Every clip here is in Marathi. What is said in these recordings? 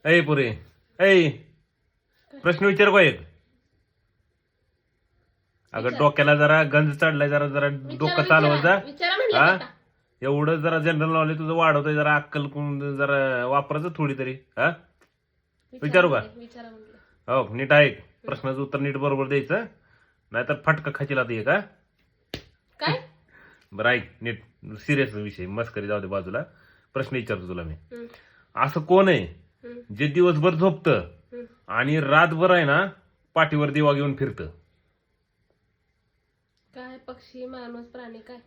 ऐ पुरे ऐ प्रश्न विचार का एक. अगं विचार. डोक्याला जरा गंज चढलाय, जरा जरा डोकं चालवत जा. विचारा म्हणलं हा आता. एवढं जरा जनरल नॉलेज तुझं वाढवतोय, जरा अक्कल जरा वापरायचं थोडी तरी. हा विचारू का? विचारा म्हणलं. हो नीट ऐक, प्रश्नाचं उत्तर नीट बरोबर द्यायचं, नाहीतर फटका खाचीला ये का. काय? बरं ऐक नीट, सिरियस विषय, मस्करी जाऊ दे बाजूला. प्रश्न विचारतो तुला मी. हम्म, असं कोण आहे हम्म, जे दिवसभर झोपतं हम्म. आणि रातभर आहे ना पाठीवर दिवा घेऊन फिरतं? काय पक्षी माणूस प्राणी काय?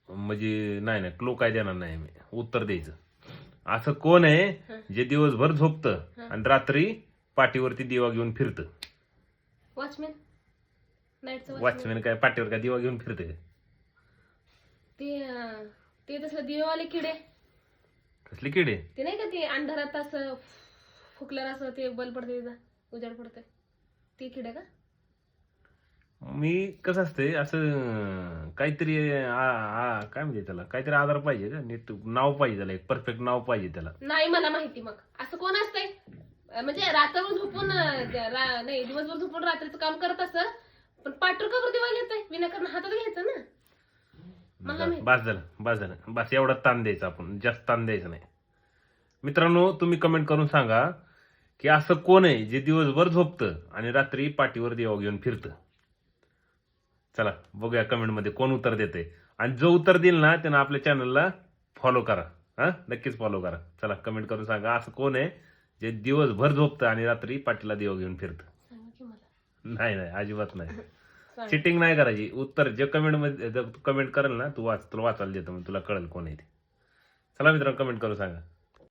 म्हणजे नाही नाही, क्लो काय देणार नाही मी, उत्तर द्यायचं. असं कोण आहे जे दिवसभर झोपतं आणि रात्री पाठीवरती दिवा घेऊन फिरतं? वॉचमॅन. नाईटचं वॉचमॅन. वॉचमॅन काय पाठीवर काय दिवा घेऊन फिरते? ते तसलं दिवेवाले किडे. कसली किडे? ते नाही का, ते अंधारात असं फुकल्यावर असं ते बल्ब पडते, उजाड पडतंय, ते किडे का? मी कसं असते असं काहीतरी काय म्हणजे त्याला काहीतरी आधार पाहिजे का, नीट नाव पाहिजे त्याला, एक परफेक्ट नाव पाहिजे त्याला. नाही मला माहिती. मग असं कोण असतंय म्हणजे रात्रभर झोपून नाही दिवसभर झोपून रात्रीचं काम करत असतं, पण पाठूर का दिवा घेतोय विनाकारण हातात घ्यायचं ना. मला माहिती. बस झालं बस, एवढा ताण द्यायचा, आपण जास्त ताण द्यायचं नाही. मित्रांनो तुम्ही कमेंट करून सांगा की असं कोण आहे जे दिवसभर झोपतं आणि रात्री पाठीवर दिवा घेऊन फिरतं. चला बघूया कमेंट मध्ये कोण उत्तर देते, आणि जो उत्तर देईल ना त्यानं आपल्या चॅनलला फॉलो करा. हा नक्कीच फॉलो करा. चला कमेंट करून सांगा असं कोण आहे जे दिवसभर झोपतं आणि रात्री पाठीला दिवा घेऊन फिरतं. सांगा की मला. नाही नाही अजिबात नाही, सांगा. चिटिंग नाही करायची. उत्तर जे कमेंट मध्ये कमेंट करेल ना तुला वाचायला देतो, मग तुला कळेल कोण आहे ते. चला मित्रांनो कमेंट करून सांगा.